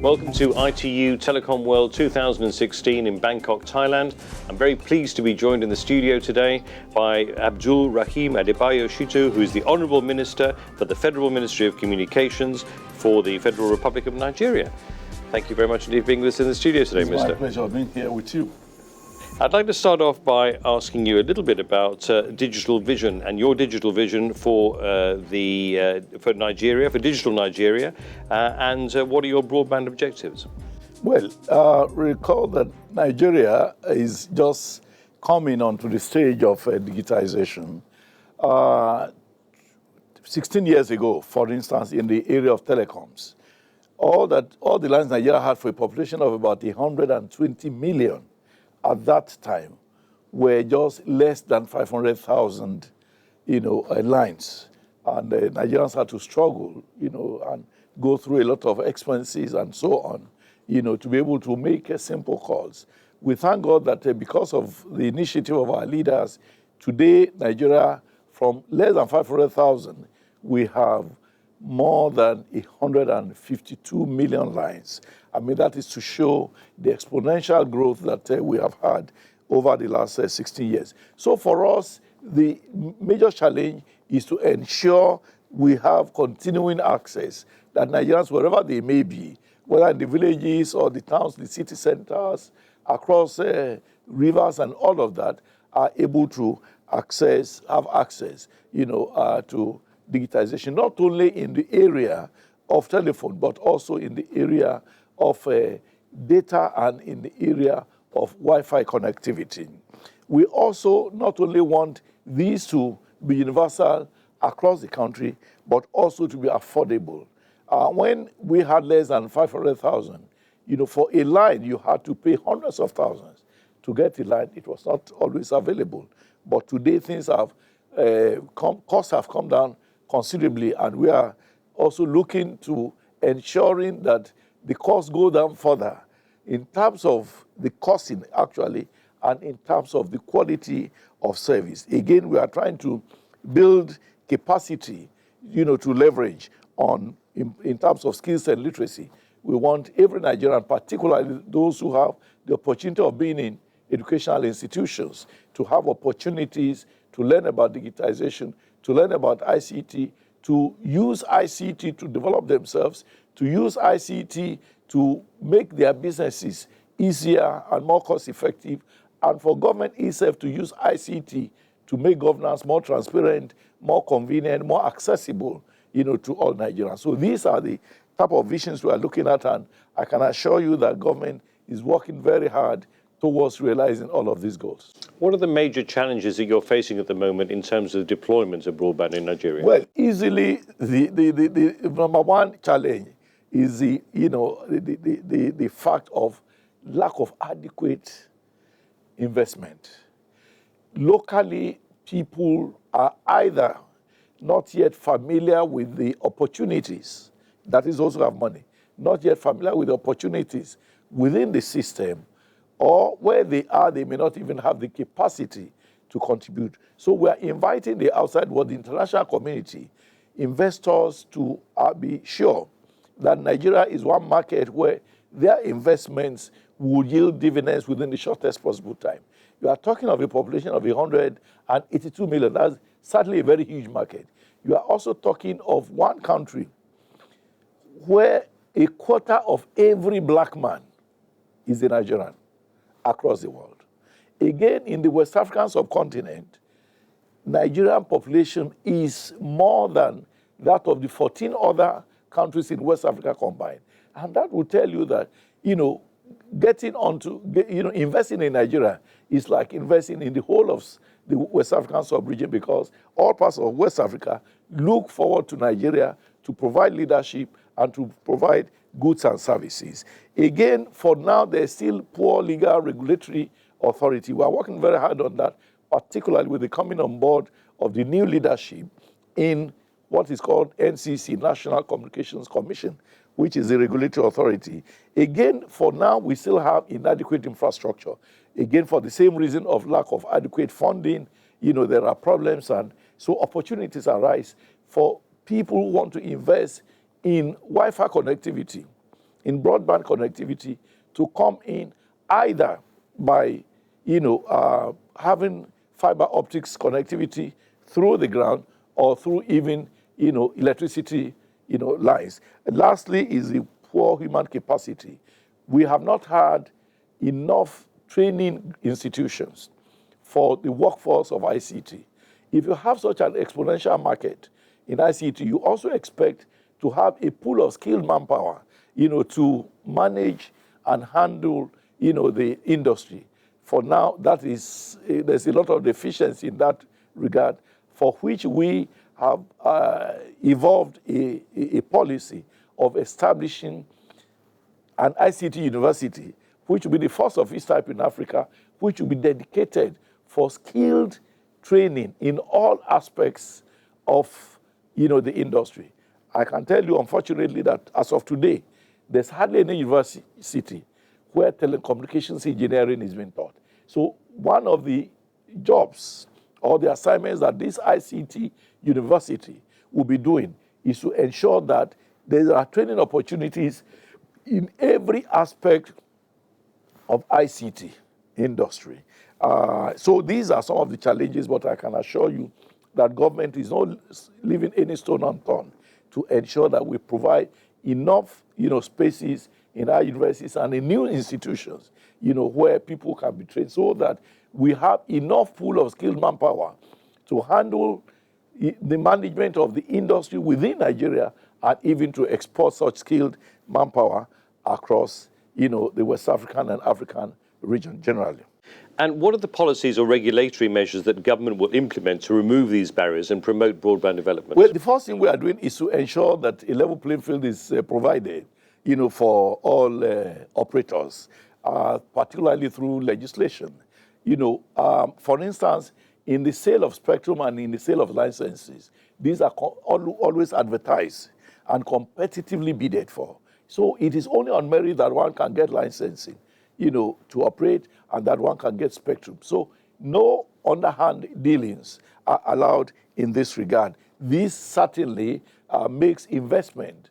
Welcome to ITU Telecom World 2016 in Bangkok, Thailand. I'm very pleased to be joined in the studio today by Abdul Rahim Adebayo Shitu, who is the Honourable Minister for the Federal Ministry of Communications for the Federal Republic of Nigeria. Thank you very much indeed for being with us in the studio today, Mr. It's my pleasure being here with you. I'd like to start off by asking you a little bit about digital vision and your digital vision for Nigeria, for digital Nigeria, and what are your broadband objectives? Well, recall that Nigeria is just coming onto the stage of digitization. 16 years ago, for instance, in the area of telecoms, all the lines Nigeria had for a population of about 120 million at that time were just less than 500,000, lines. And Nigerians had to struggle, and go through a lot of expenses and so on, to be able to make simple calls. We thank God that because of the initiative of our leaders, today Nigeria, from less than 500,000, we have more than 152 million lines. I mean, that is to show the exponential growth that we have had over the last 16 years. So for us, the major challenge is to ensure we have continuing access, that Nigerians, wherever they may be, whether in the villages or the towns, the city centers, across rivers and all of that, are able to have access, to digitization, not only in the area of telephone, but also in the area of data and in the area of Wi-Fi connectivity. We also not only want these to be universal across the country, but also to be affordable. When we had less than 500,000, for a line, you had to pay hundreds of thousands to get a line. It was not always available. But today, things have, costs have come down considerably, and we are also looking to ensuring that the costs go down further in terms of the costing, actually, and in terms of the quality of service. Again, we are trying to build capacity, to leverage on in terms of skills and literacy. We want every Nigerian, particularly those who have the opportunity of being in educational institutions, to have opportunities to learn about digitization, to learn about ICT, to use ICT to develop themselves, to use ICT to make their businesses easier and more cost-effective, and for government itself to use ICT to make governance more transparent, more convenient, more accessible, to all Nigerians. So these are the type of visions we are looking at, and I can assure you that government is working very hard towards realizing all of these goals. What are the major challenges that you're facing at the moment in terms of deployment of broadband in Nigeria? Well, easily the number one challenge is the fact of lack of adequate investment. Locally, people are either not yet familiar with the opportunities, that is also have money, not yet familiar with the opportunities within the system, or where they are, they may not even have the capacity to contribute. So we are inviting the outside world, the international community, investors to be sure that Nigeria is one market where their investments will yield dividends within the shortest possible time. You are talking of a population of 182 million. That's certainly a very huge market. You are also talking of one country where a quarter of every black man is a Nigerian across the world. Again, in the West African subcontinent, Nigerian population is more than that of the 14 other countries in West Africa combined. And that will tell you that, investing in Nigeria is like investing in the whole of the West African sub-region, because all parts of West Africa look forward to Nigeria to provide leadership and to provide goods and services. Again, for now, there's still poor legal regulatory authority. We are working very hard on that, particularly with the coming on board of the new leadership in what is called NCC, National Communications Commission, which is the regulatory authority. Again, for now, we still have inadequate infrastructure. Again, for the same reason of lack of adequate funding, there are problems, and so opportunities arise for people who want to invest in Wi-Fi connectivity, in broadband connectivity to come in either by, having fiber optics connectivity through the ground or through even, electricity, lines. And lastly is the poor human capacity. We have not had enough training institutions for the workforce of ICT. If you have such an exponential market in ICT, you also expect to have a pool of skilled manpower, to manage and handle, the industry. For now, that is, there's a lot of deficiency in that regard, for which we have evolved a policy of establishing an ICT university, which will be the first of its type in Africa, which will be dedicated for skilled training in all aspects of, the industry. I can tell you, unfortunately, that as of today, there's hardly any university where telecommunications engineering is being taught. So one of the jobs or the assignments that this ICT university will be doing is to ensure that there are training opportunities in every aspect of ICT industry. So these are some of the challenges, but I can assure you that government is not leaving any stone unturned to ensure that we provide enough, spaces in our universities and in new institutions, where people can be trained, so that we have enough pool of skilled manpower to handle the management of the industry within Nigeria and even to export such skilled manpower across, the West African and African region generally. And what are the policies or regulatory measures that government will implement to remove these barriers and promote broadband development? Well, the first thing we are doing is to ensure that a level playing field is provided, for all operators, particularly through legislation. For instance, in the sale of spectrum and in the sale of licenses, these are always advertised and competitively bidded for. So it is only on merit that one can get licensing, to operate, and that one can get spectrum. So no underhand dealings are allowed in this regard. This certainly makes investment,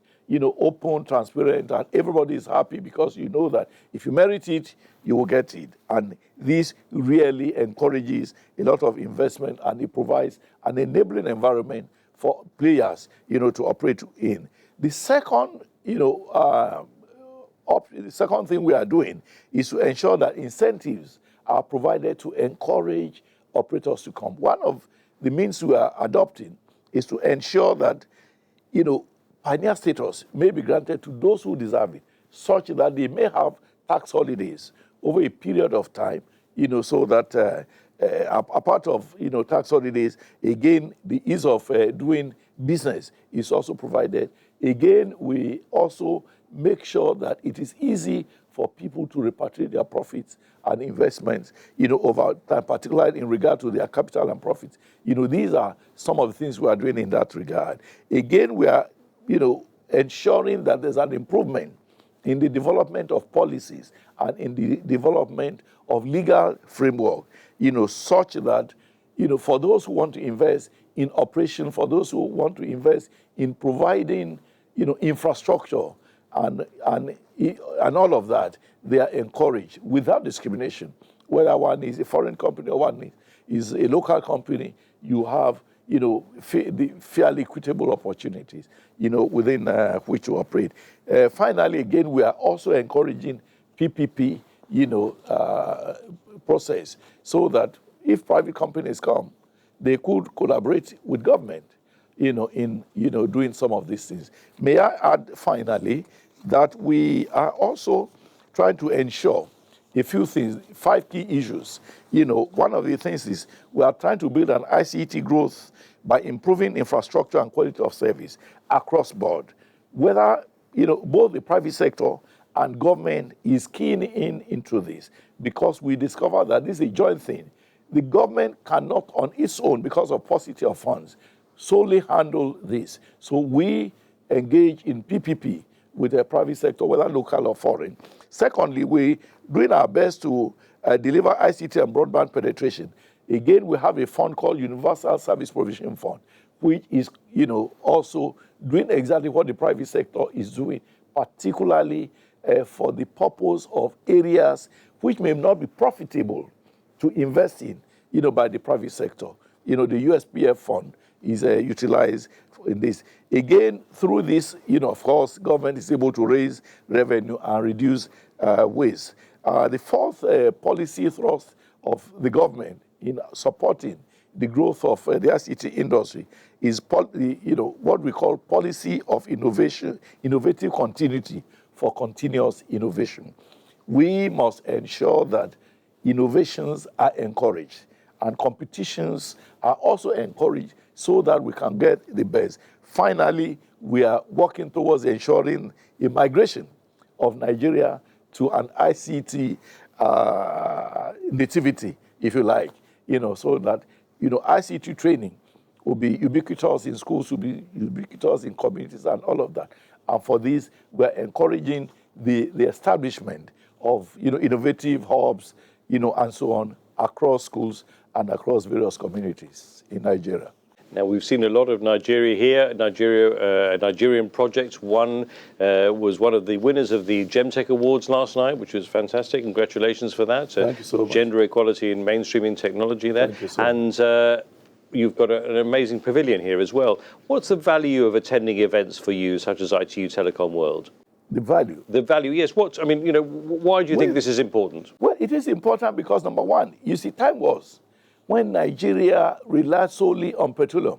open, transparent, and everybody is happy because you know that if you merit it, you will get it. And this really encourages a lot of investment, and it provides an enabling environment for players, to operate in. The second, the second thing we are doing is to ensure that incentives are provided to encourage operators to come. One of the means we are adopting is to ensure that, pioneer status may be granted to those who deserve it, such that they may have tax holidays over a period of time, so that a part of, tax holidays, again, the ease of doing business is also provided. Again, we also make sure that it is easy for people to repatriate their profits and investments, over time, particularly in regard to their capital and profits. These are some of the things we are doing in that regard. Again, we are, ensuring that there's an improvement in the development of policies and in the development of legal framework, such that, for those who want to invest in operation, for those who want to invest in providing, infrastructure and all of that, they are encouraged without discrimination. Whether one is a foreign company or one is a local company, you have, the fairly equitable opportunities, within which to operate. Finally, again, we are also encouraging PPP, process, so that if private companies come, they could collaborate with government, in, doing some of these things. May I add, finally, that we are also trying to ensure a few things, 5 key issues. One of the things is we are trying to build an ICT growth by improving infrastructure and quality of service across board. Whether, both the private sector and government is keen into this, because we discover that this is a joint thing. The government cannot on its own, because of paucity of funds, solely handle this. So we engage in PPP with the private sector, whether local or foreign. Secondly, we're doing our best to deliver ICT and broadband penetration. Again, we have a fund called Universal Service Provision Fund, which is, also doing exactly what the private sector is doing, particularly for the purpose of areas which may not be profitable to invest in, by the private sector. The USPF fund is utilized in this. Again, through this, of course, government is able to raise revenue and reduce waste. The fourth policy thrust of the government in supporting the growth of the ICT industry is what we call policy of innovation, innovative continuity for continuous innovation. We must ensure that innovations are encouraged and competitions are also encouraged so that we can get the best. Finally, we are working towards ensuring a migration of Nigeria to an ICT nativity, if you like, so that, ICT training will be ubiquitous in schools, will be ubiquitous in communities and all of that. And for this, we're encouraging the establishment of, innovative hubs, and so on across schools and across various communities in Nigeria. Now, we've seen a lot of Nigeria here, Nigerian projects. One was one of the winners of the GemTech Awards last night, which was fantastic. Congratulations for that. Thank you so much. Gender equality in mainstreaming technology there. Thank you so much. You've got an amazing pavilion here as well. What's the value of attending events for you, such as ITU Telecom World? The value? The value, yes. Why do you think this is important? Well, it is important because, number one, you see, time was when Nigeria relied solely on petroleum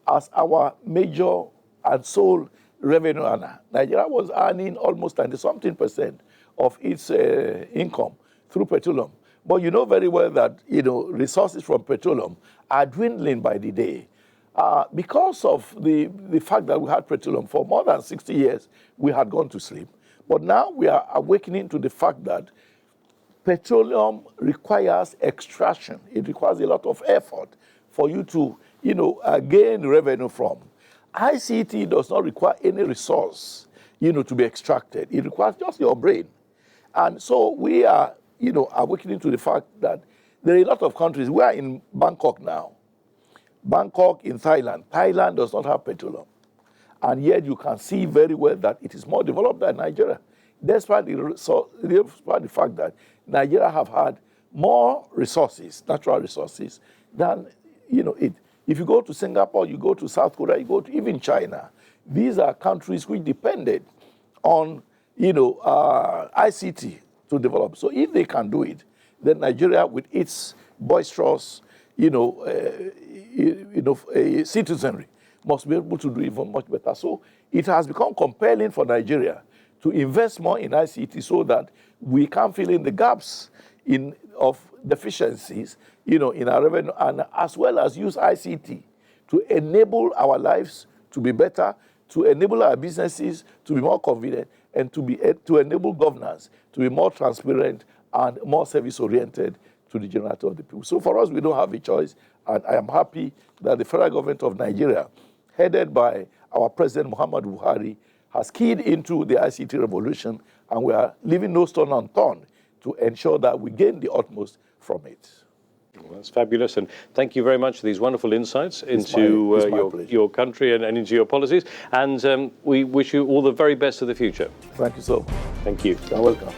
as our major and sole revenue earner. Nigeria was earning almost 90-something% of its income through petroleum. But you know very well that, resources from petroleum are dwindling by the day. Because of the fact that we had petroleum for more than 60 years, we had gone to sleep. But now we are awakening to the fact that petroleum requires extraction. It requires a lot of effort for you to, gain revenue from. ICT does not require any resource, to be extracted. It requires just your brain. And so we are, awakening to the fact that there are a lot of countries. We are in Bangkok now. Bangkok in Thailand. Thailand does not have petroleum. And yet you can see very well that it is more developed than Nigeria. Despite the fact that Nigeria have had more resources, natural resources, than it. If you go to Singapore, you go to South Korea, you go to even China. These are countries which depended on ICT to develop. So if they can do it, then Nigeria, with its boisterous, citizenry, must be able to do even much better. So it has become compelling for Nigeria to invest more in ICT so that we can fill in the gaps of deficiencies, in our revenue, and as well as use ICT to enable our lives to be better, to enable our businesses to be more convenient, and to enable governance to be more transparent and more service-oriented to the generality of the people. So for us, we don't have a choice, and I am happy that the federal government of Nigeria, headed by our President Muhammadu Buhari, has keyed into the ICT revolution, and we are leaving no stone unturned to ensure that we gain the utmost from it. Well, that's fabulous, and thank you very much for these wonderful insights into your country and into your policies. And we wish you all the very best for the future. Thank you so much. Thank you. You're welcome.